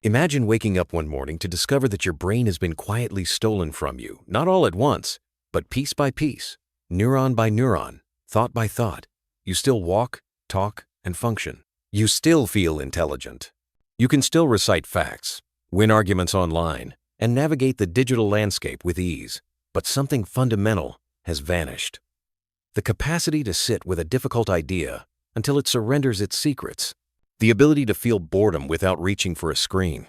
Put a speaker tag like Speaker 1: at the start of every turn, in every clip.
Speaker 1: Imagine waking up one morning to discover that your brain has been quietly stolen from you, not all at once, but piece by piece, neuron by neuron, thought by thought. You still walk, talk, and function. You still feel intelligent. You can still recite facts, win arguments online, and navigate the digital landscape with ease. But something fundamental has vanished. The capacity to sit with a difficult idea until it surrenders its secrets. The ability to feel boredom without reaching for a screen.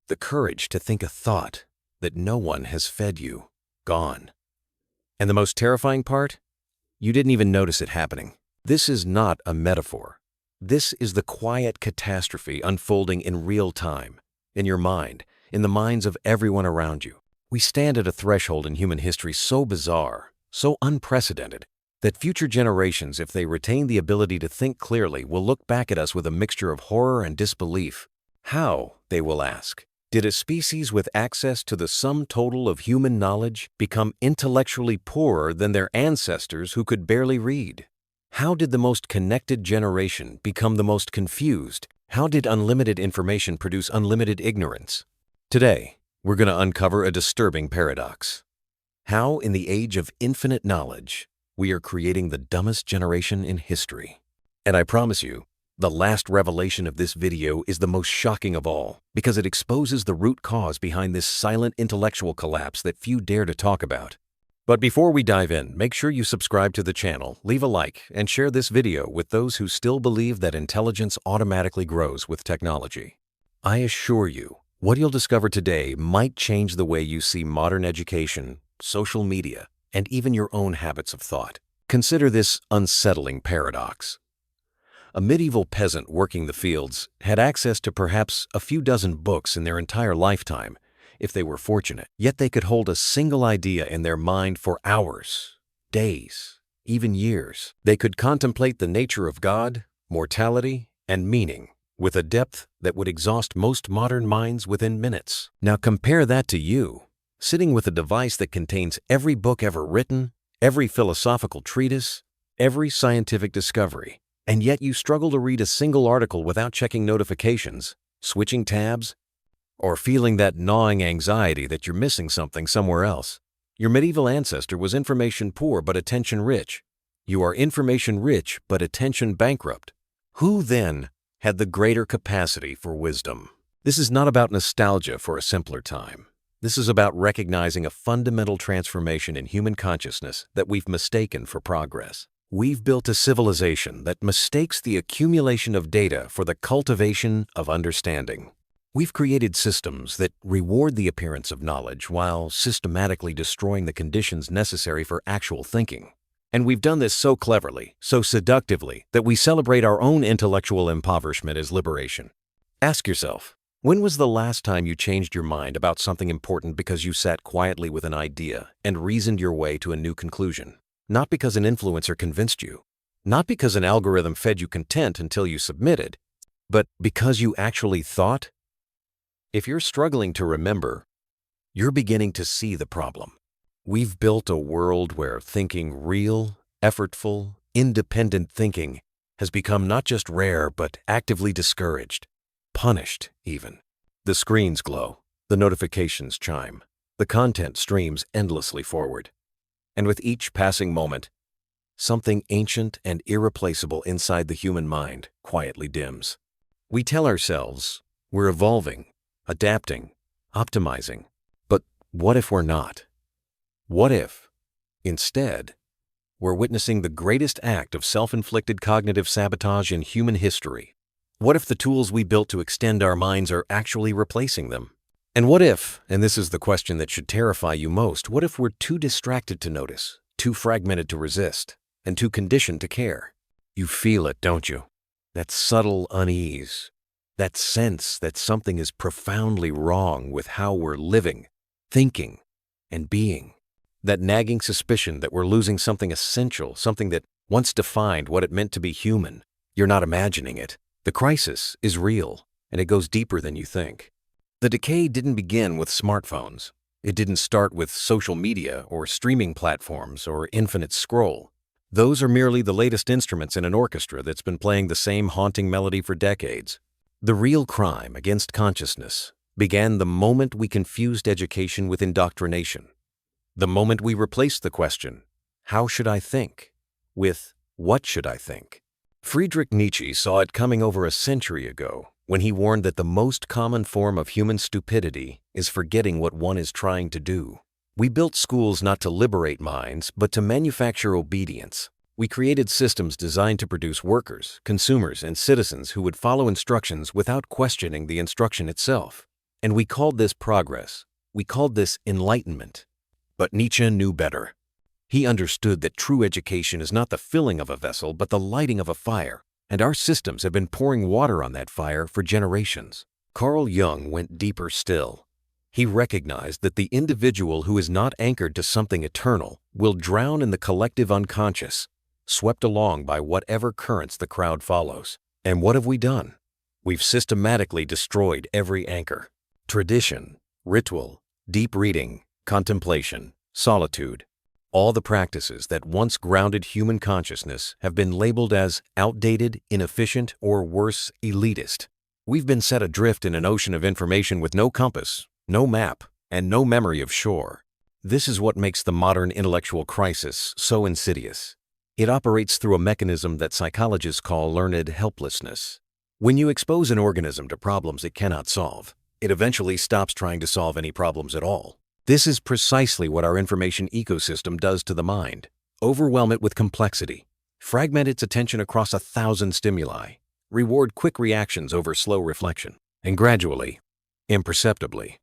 Speaker 1: The courage to think a thought that no one has fed you. Gone. And the most terrifying part? You didn't even notice it happening. This is not a metaphor. This is the quiet catastrophe unfolding in real time, in your mind, in the minds of everyone around you. We stand at a threshold in human history so bizarre, so unprecedented, that future generations, if they retain the ability to think clearly, will look back at us with a mixture of horror and disbelief. How, they will ask, did a species with access to the sum total of human knowledge become intellectually poorer than their ancestors who could barely read? How did the most connected generation become the most confused? How did unlimited information produce unlimited ignorance? Today, we're going to uncover a disturbing paradox. How, in the age of infinite knowledge, we are creating the dumbest generation in history. And I promise you, the last revelation of this video is the most shocking of all, because it exposes the root cause behind this silent intellectual collapse that few dare to talk about. But before we dive in, make sure you subscribe to the channel, leave a like, and share this video with those who still believe that intelligence automatically grows with technology. I assure you, what you'll discover today might change the way you see modern education, social media, and even your own habits of thought. Consider this unsettling paradox. A medieval peasant working the fields had access to perhaps a few dozen books in their entire lifetime, if they were fortunate. Yet they could hold a single idea in their mind for hours, days, even years. They could contemplate the nature of God, mortality, and meaning with a depth that would exhaust most modern minds within minutes. Now compare that to you, sitting with a device that contains every book ever written, every philosophical treatise, every scientific discovery, and yet you struggle to read a single article without checking notifications, switching tabs, or feeling that gnawing anxiety that you're missing something somewhere else. Your medieval ancestor was information poor but attention rich. You are information rich but attention bankrupt. Who then had the greater capacity for wisdom? This is not about nostalgia for a simpler time. This is about recognizing a fundamental transformation in human consciousness that we've mistaken for progress. We've built a civilization that mistakes the accumulation of data for the cultivation of understanding. We've created systems that reward the appearance of knowledge while systematically destroying the conditions necessary for actual thinking. And we've done this so cleverly, so seductively, that we celebrate our own intellectual impoverishment as liberation. Ask yourself, when was the last time you changed your mind about something important because you sat quietly with an idea and reasoned your way to a new conclusion? Not because an influencer convinced you, not because an algorithm fed you content until you submitted, but because you actually thought? If you're struggling to remember, you're beginning to see the problem. We've built a world where thinking real, effortful, independent thinking has become not just rare but actively discouraged. Punished, even. The screens glow, the notifications chime, the content streams endlessly forward. And with each passing moment, something ancient and irreplaceable inside the human mind quietly dims. We tell ourselves we're evolving, adapting, optimizing. But what if we're not? What if, instead, we're witnessing the greatest act of self-inflicted cognitive sabotage in human history? What if the tools we built to extend our minds are actually replacing them? And what if, and this is the question that should terrify you most, what if we're too distracted to notice, too fragmented to resist, and too conditioned to care? You feel it, don't you? That subtle unease, that sense that something is profoundly wrong with how we're living, thinking, and being. That nagging suspicion that we're losing something essential, something that once defined what it meant to be human. You're not imagining it. The crisis is real, and it goes deeper than you think. The decay didn't begin with smartphones. It didn't start with social media or streaming platforms or infinite scroll. Those are merely the latest instruments in an orchestra that's been playing the same haunting melody for decades. The real crime against consciousness began the moment we confused education with indoctrination. The moment we replaced the question, "How should I think?" with "What should I think?" Friedrich Nietzsche saw it coming over a century ago when he warned that the most common form of human stupidity is forgetting what one is trying to do. We built schools not to liberate minds, but to manufacture obedience. We created systems designed to produce workers, consumers, and citizens who would follow instructions without questioning the instruction itself. And we called this progress. We called this enlightenment. But Nietzsche knew better. He understood that true education is not the filling of a vessel, but the lighting of a fire, and our systems have been pouring water on that fire for generations. Carl Jung went deeper still. He recognized that the individual who is not anchored to something eternal will drown in the collective unconscious, swept along by whatever currents the crowd follows. And what have we done? We've systematically destroyed every anchor. Tradition, ritual, deep reading, contemplation, solitude. All the practices that once grounded human consciousness have been labeled as outdated, inefficient, or worse, elitist. We've been set adrift in an ocean of information with no compass, no map, and no memory of shore. This is what makes the modern intellectual crisis so insidious. It operates through a mechanism that psychologists call learned helplessness. When you expose an organism to problems it cannot solve, it eventually stops trying to solve any problems at all. This is precisely what our information ecosystem does to the mind. Overwhelm it with complexity, fragment its attention across 1,000 stimuli, reward quick reactions over slow reflection, and gradually, imperceptibly,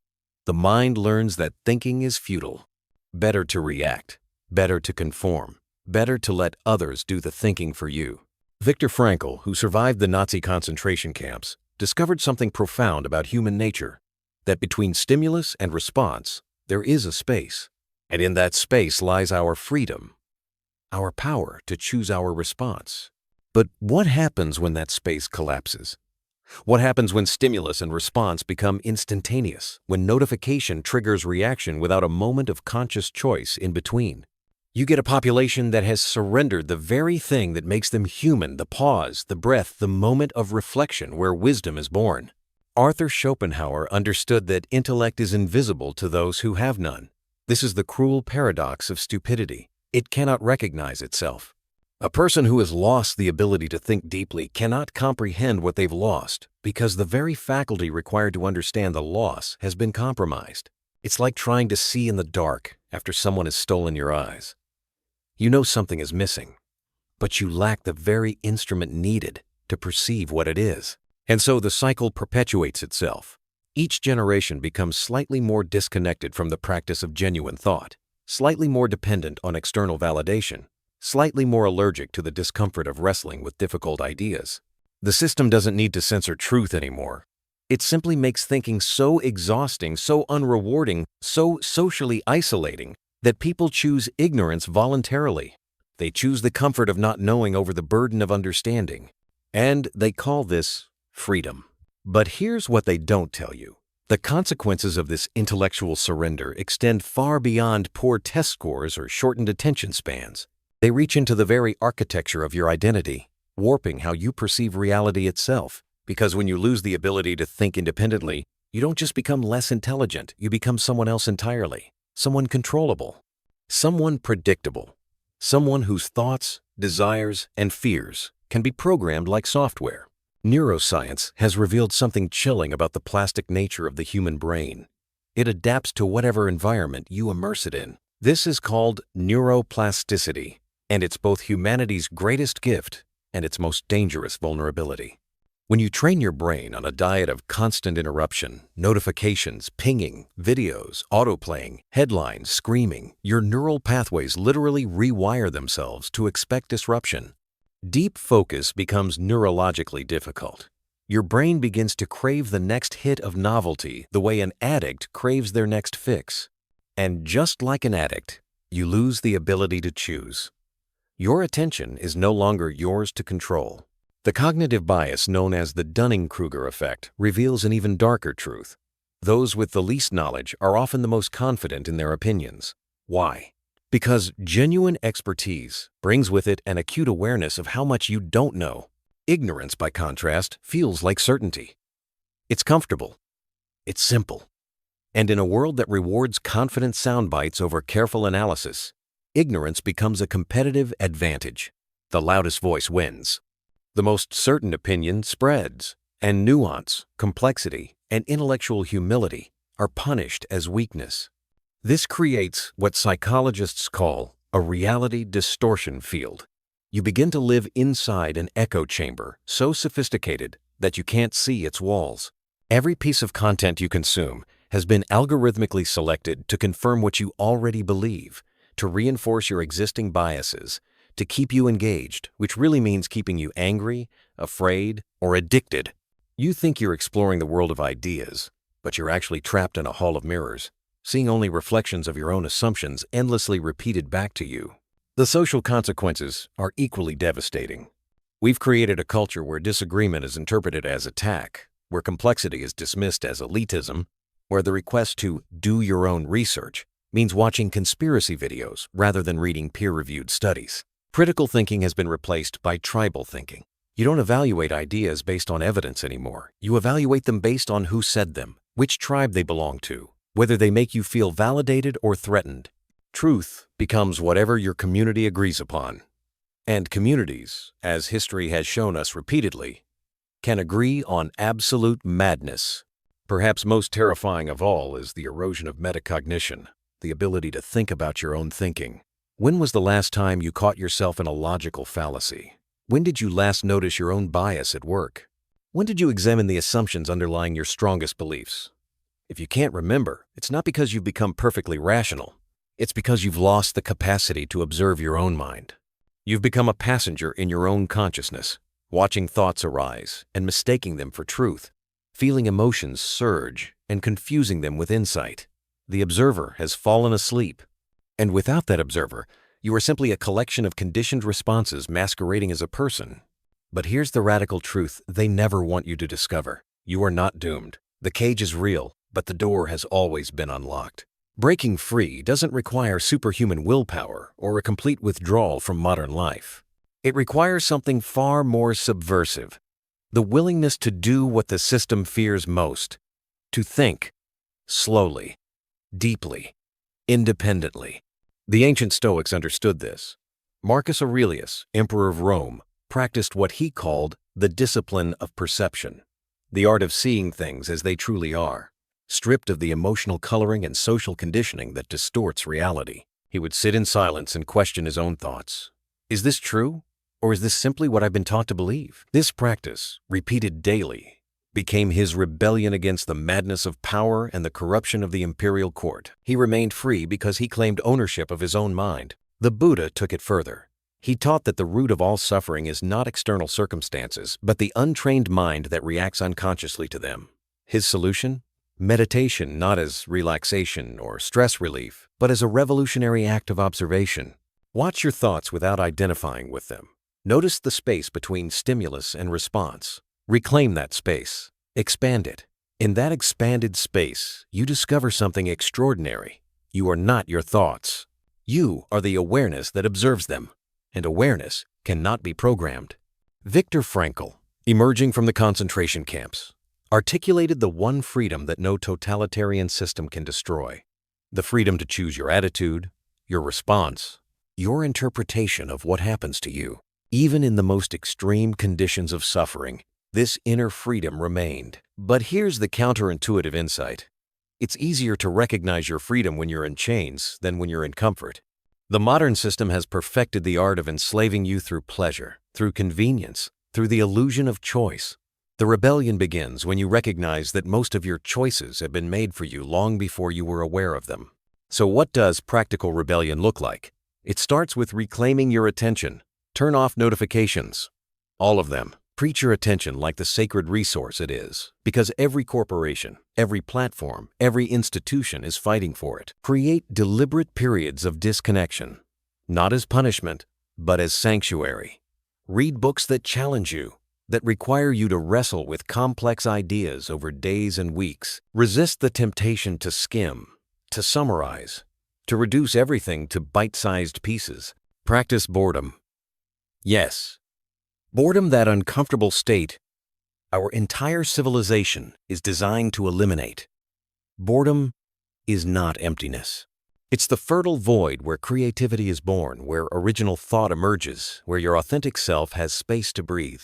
Speaker 1: the mind learns that thinking is futile. Better to react, better to conform, better to let others do the thinking for you. Viktor Frankl, who survived the Nazi concentration camps, discovered something profound about human nature, that between stimulus and response, there is a space, and in that space lies our freedom, our power to choose our response. But what happens when that space collapses? What happens when stimulus and response become instantaneous, when notification triggers reaction without a moment of conscious choice in between? You get a population that has surrendered the very thing that makes them human, the pause, the breath, the moment of reflection where wisdom is born. Arthur Schopenhauer understood that intellect is invisible to those who have none. This is the cruel paradox of stupidity. It cannot recognize itself. A person who has lost the ability to think deeply cannot comprehend what they've lost because the very faculty required to understand the loss has been compromised. It's like trying to see in the dark after someone has stolen your eyes. You know something is missing, but you lack the very instrument needed to perceive what it is. And so the cycle perpetuates itself. Each generation becomes slightly more disconnected from the practice of genuine thought, slightly more dependent on external validation, slightly more allergic to the discomfort of wrestling with difficult ideas. The system doesn't need to censor truth anymore. It simply makes thinking so exhausting, so unrewarding, so socially isolating that people choose ignorance voluntarily. They choose the comfort of not knowing over the burden of understanding. And they call this freedom. But here's what they don't tell you. The consequences of this intellectual surrender extend far beyond poor test scores or shortened attention spans. They reach into the very architecture of your identity, warping how you perceive reality itself. Because when you lose the ability to think independently, you don't just become less intelligent, you become someone else entirely. Someone controllable. Someone predictable. Someone whose thoughts, desires, and fears can be programmed like software. Neuroscience has revealed something chilling about the plastic nature of the human brain. It adapts to whatever environment you immerse it in. This is called neuroplasticity, and it's both humanity's greatest gift and its most dangerous vulnerability. When you train your brain on a diet of constant interruption, notifications, pinging, videos, autoplaying, headlines, screaming, your neural pathways literally rewire themselves to expect disruption. Deep focus becomes neurologically difficult. Your brain begins to crave the next hit of novelty the way an addict craves their next fix. And just like an addict, you lose the ability to choose. Your attention is no longer yours to control. The cognitive bias known as the Dunning-Kruger effect reveals an even darker truth. Those with the least knowledge are often the most confident in their opinions. Why? Because genuine expertise brings with it an acute awareness of how much you don't know. Ignorance, by contrast, feels like certainty. It's comfortable. It's simple. And in a world that rewards confident sound bites over careful analysis, ignorance becomes a competitive advantage. The loudest voice wins. The most certain opinion spreads, and nuance, complexity, and intellectual humility are punished as weakness. This creates what psychologists call a reality distortion field. You begin to live inside an echo chamber so sophisticated that you can't see its walls. Every piece of content you consume has been algorithmically selected to confirm what you already believe, to reinforce your existing biases, to keep you engaged, which really means keeping you angry, afraid, or addicted. You think you're exploring the world of ideas, but you're actually trapped in a hall of mirrors, seeing only reflections of your own assumptions endlessly repeated back to you. The social consequences are equally devastating. We've created a culture where disagreement is interpreted as attack, where complexity is dismissed as elitism, where the request to do your own research means watching conspiracy videos rather than reading peer-reviewed studies. Critical thinking has been replaced by tribal thinking. You don't evaluate ideas based on evidence anymore. You evaluate them based on who said them, which tribe they belong to, whether they make you feel validated or threatened. Truth becomes whatever your community agrees upon. And communities, as history has shown us repeatedly, can agree on absolute madness. Perhaps most terrifying of all is the erosion of metacognition, the ability to think about your own thinking. When was the last time you caught yourself in a logical fallacy? When did you last notice your own bias at work? When did you examine the assumptions underlying your strongest beliefs? If you can't remember, it's not because you've become perfectly rational. It's because you've lost the capacity to observe your own mind. You've become a passenger in your own consciousness, watching thoughts arise and mistaking them for truth, feeling emotions surge and confusing them with insight. The observer has fallen asleep. And without that observer, you are simply a collection of conditioned responses masquerading as a person. But here's the radical truth they never want you to discover. You are not doomed. The cage is real, but the door has always been unlocked. Breaking free doesn't require superhuman willpower or a complete withdrawal from modern life. It requires something far more subversive: the willingness to do what the system fears most, to think slowly, deeply, independently. The ancient Stoics understood this. Marcus Aurelius, emperor of Rome, practiced what he called the discipline of perception, the art of seeing things as they truly are, stripped of the emotional coloring and social conditioning that distorts reality. He would sit in silence and question his own thoughts. Is this true? Or is this simply what I've been taught to believe? This practice, repeated daily, became his rebellion against the madness of power and the corruption of the imperial court. He remained free because he claimed ownership of his own mind. The Buddha took it further. He taught that the root of all suffering is not external circumstances, but the untrained mind that reacts unconsciously to them. His solution? Meditation, not as relaxation or stress relief, but as a revolutionary act of observation. Watch your thoughts without identifying with them. Notice the space between stimulus and response. Reclaim that space. Expand it. In that expanded space, you discover something extraordinary. You are not your thoughts. You are the awareness that observes them, and awareness cannot be programmed. Viktor Frankl, emerging from the concentration camps, articulated the one freedom that no totalitarian system can destroy: the freedom to choose your attitude, your response, your interpretation of what happens to you. Even in the most extreme conditions of suffering, this inner freedom remained. But here's the counterintuitive insight. It's easier to recognize your freedom when you're in chains than when you're in comfort. The modern system has perfected the art of enslaving you through pleasure, through convenience, through the illusion of choice. The rebellion begins when you recognize that most of your choices have been made for you long before you were aware of them. So what does practical rebellion look like? It starts with reclaiming your attention. Turn off notifications. All of them. Treat your attention like the sacred resource it is, because every corporation, every platform, every institution is fighting for it. Create deliberate periods of disconnection, not as punishment, but as sanctuary. Read books that challenge you, that require you to wrestle with complex ideas over days and weeks. Resist the temptation to skim, to summarize, to reduce everything to bite-sized pieces. Practice boredom. Yes. Boredom, that uncomfortable state our entire civilization is designed to eliminate. Boredom is not emptiness. It's the fertile void where creativity is born, where original thought emerges, where your authentic self has space to breathe.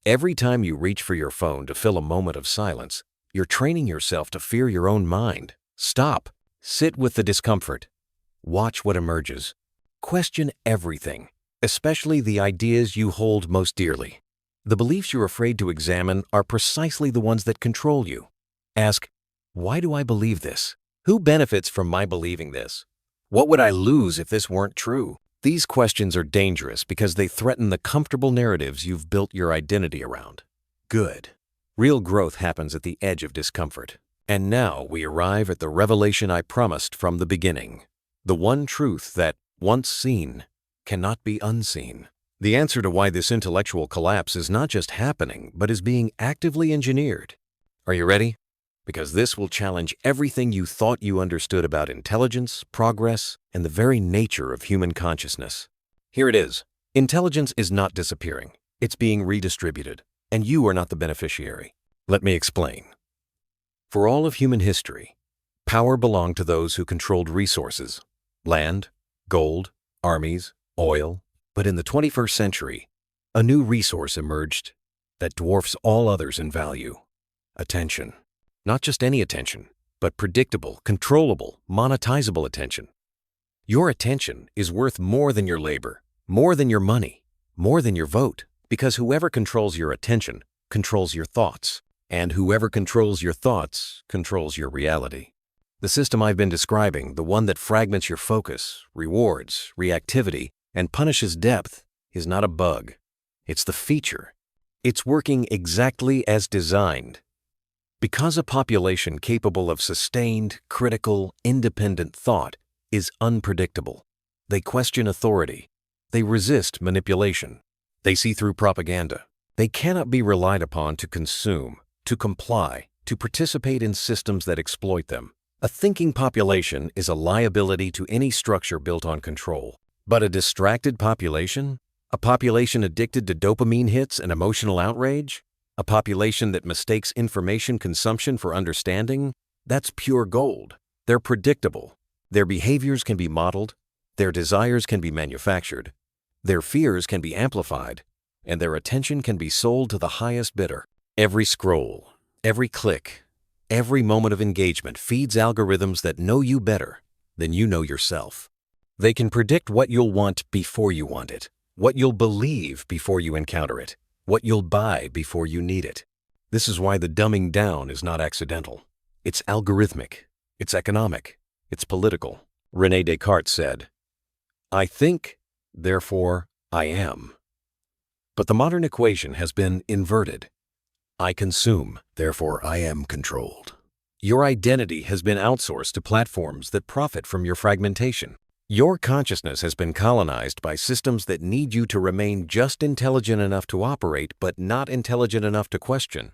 Speaker 1: Every time you reach for your phone to fill a moment of silence, you're training yourself to fear your own mind. Stop. Sit with the discomfort. Watch what emerges. Question everything, especially the ideas you hold most dearly. The beliefs you're afraid to examine are precisely the ones that control you. Ask, why do I believe this? Who benefits from my believing this? What would I lose if this weren't true? These questions are dangerous because they threaten the comfortable narratives you've built your identity around. Good. Real growth happens at the edge of discomfort. And now we arrive at the revelation I promised from the beginning. The one truth that, once seen, cannot be unseen. The answer to why this intellectual collapse is not just happening, but is being actively engineered. Are you ready? Because this will challenge everything you thought you understood about intelligence, progress, and the very nature of human consciousness. Here it is. Intelligence is not disappearing. It's being redistributed, and you are not the beneficiary. Let me explain. For all of human history, power belonged to those who controlled resources: land, gold, armies, oil. But in the 21st century, a new resource emerged that dwarfs all others in value: attention. Not just any attention, but predictable, controllable, monetizable attention. Your attention is worth more than your labor, more than your money, more than your vote, because whoever controls your attention controls your thoughts, and whoever controls your thoughts controls your reality. The system I've been describing, the one that fragments your focus, rewards reactivity, and punishes depth, is not a bug. It's the feature. It's working exactly as designed. Because a population capable of sustained, critical, independent thought is unpredictable. They question authority. They resist manipulation. They see through propaganda. They cannot be relied upon to consume, to comply, to participate in systems that exploit them. A thinking population is a liability to any structure built on control. But a distracted population? A population addicted to dopamine hits and emotional outrage? A population that mistakes information consumption for understanding? That's pure gold. They're predictable. Their behaviors can be modeled. Their desires can be manufactured. Their fears can be amplified. And their attention can be sold to the highest bidder. Every scroll, every click, every moment of engagement feeds algorithms that know you better than you know yourself. They can predict what you'll want before you want it, what you'll believe before you encounter it, what you'll buy before you need it. This is why the dumbing down is not accidental. It's algorithmic, it's economic, it's political. René Descartes said, "I think, therefore I am." But the modern equation has been inverted. I consume, therefore I am controlled. Your identity has been outsourced to platforms that profit from your fragmentation. Your consciousness has been colonized by systems that need you to remain just intelligent enough to operate, but not intelligent enough to question.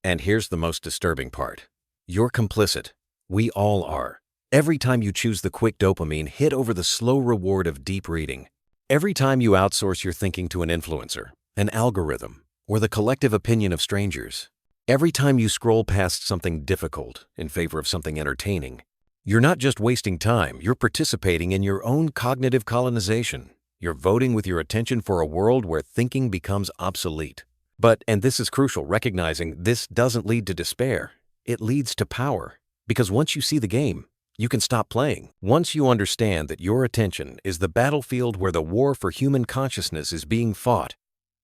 Speaker 1: And here's the most disturbing part. You're complicit. We all are. Every time you choose the quick dopamine hit over the slow reward of deep reading. Every time you outsource your thinking to an influencer, an algorithm, or the collective opinion of strangers. Every time you scroll past something difficult in favor of something entertaining. You're not just wasting time, you're participating in your own cognitive colonization. You're voting with your attention for a world where thinking becomes obsolete. But, and this is crucial, recognizing this doesn't lead to despair. It leads to power. Because once you see the game, you can stop playing. Once you understand that your attention is the battlefield where the war for human consciousness is being fought,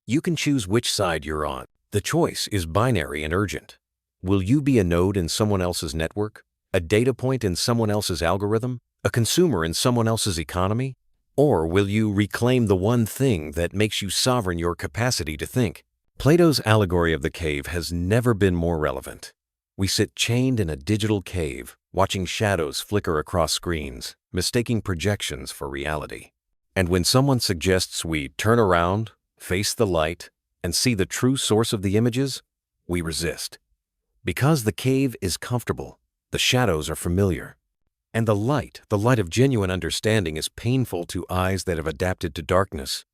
Speaker 1: you can choose which side you're on. The choice is binary and urgent. Will you be a node in someone else's network? A data point in someone else's algorithm? A consumer in someone else's economy? Or will you reclaim the one thing that makes you sovereign, your capacity to think? Plato's allegory of the cave has never been more relevant. We sit chained in a digital cave, watching shadows flicker across screens, mistaking projections for reality. And when someone suggests we turn around, face the light, and see the true source of the images, we resist. Because the cave is comfortable. The shadows are familiar, and the light of genuine understanding is painful to eyes that have adapted to darkness.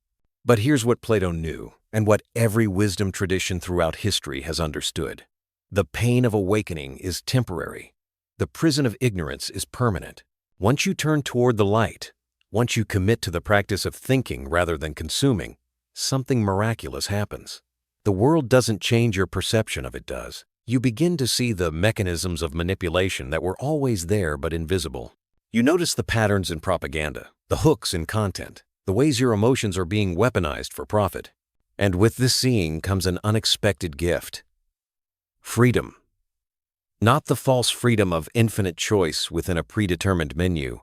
Speaker 1: But here's what Plato knew, and what every wisdom tradition throughout history has understood. The pain of awakening is temporary. The prison of ignorance is permanent. Once you turn toward the light, once you commit to the practice of thinking rather than consuming, something miraculous happens. The world doesn't change your perception of it does. You begin to see the mechanisms of manipulation that were always there but invisible. You notice the patterns in propaganda, the hooks in content, the ways your emotions are being weaponized for profit. And with this seeing comes an unexpected gift. Freedom. Not the false freedom of infinite choice within a predetermined menu,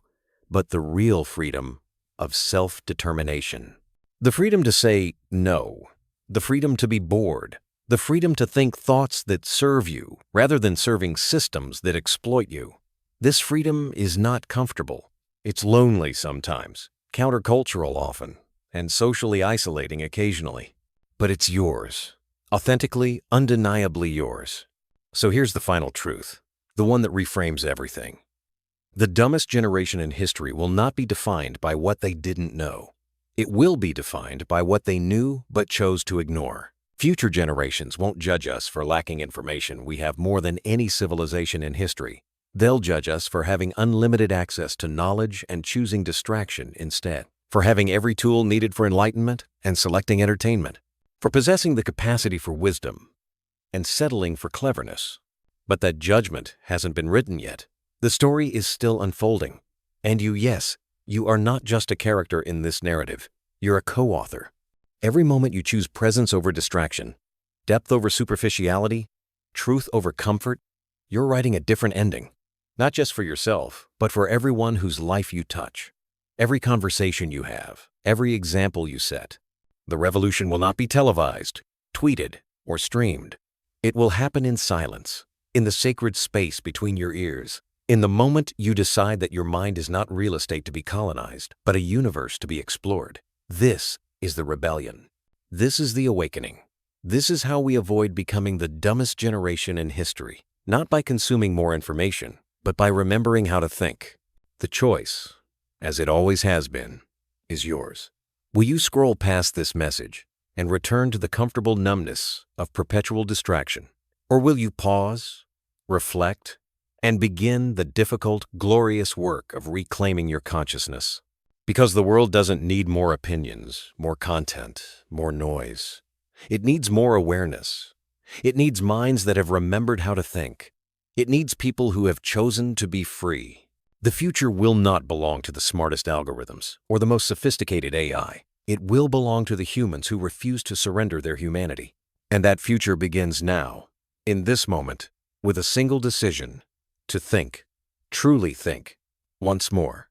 Speaker 1: but the real freedom of self-determination. The freedom to say no, the freedom to be bored, the freedom to think thoughts that serve you rather than serving systems that exploit you. This freedom is not comfortable. It's lonely sometimes, countercultural often, and socially isolating occasionally. But it's yours, authentically, undeniably yours. So here's the final truth, the one that reframes everything. The dumbest generation in history will not be defined by what they didn't know. It will be defined by what they knew but chose to ignore. Future generations won't judge us for lacking information we have more than any civilization in history. They'll judge us for having unlimited access to knowledge and choosing distraction instead, for having every tool needed for enlightenment and selecting entertainment, for possessing the capacity for wisdom and settling for cleverness. But that judgment hasn't been written yet. The story is still unfolding. And yes, you are not just a character in this narrative. You're a co-author. Every moment you choose presence over distraction, depth over superficiality, truth over comfort, you're writing a different ending. Not just for yourself, but for everyone whose life you touch. Every conversation you have, every example you set. The revolution will not be televised, tweeted, or streamed. It will happen in silence, in the sacred space between your ears, in the moment you decide that your mind is not real estate to be colonized, but a universe to be explored. This is the rebellion. This is the awakening. This is how we avoid becoming the dumbest generation in history, not by consuming more information, but by remembering how to think. The choice, as it always has been, is yours. Will you scroll past this message and return to the comfortable numbness of perpetual distraction? Or will you pause, reflect, and begin the difficult, glorious work of reclaiming your consciousness? Because the world doesn't need more opinions, more content, more noise. It needs more awareness. It needs minds that have remembered how to think. It needs people who have chosen to be free. The future will not belong to the smartest algorithms or the most sophisticated AI. It will belong to the humans who refuse to surrender their humanity. And that future begins now, in this moment, with a single decision: to think, truly think, once more.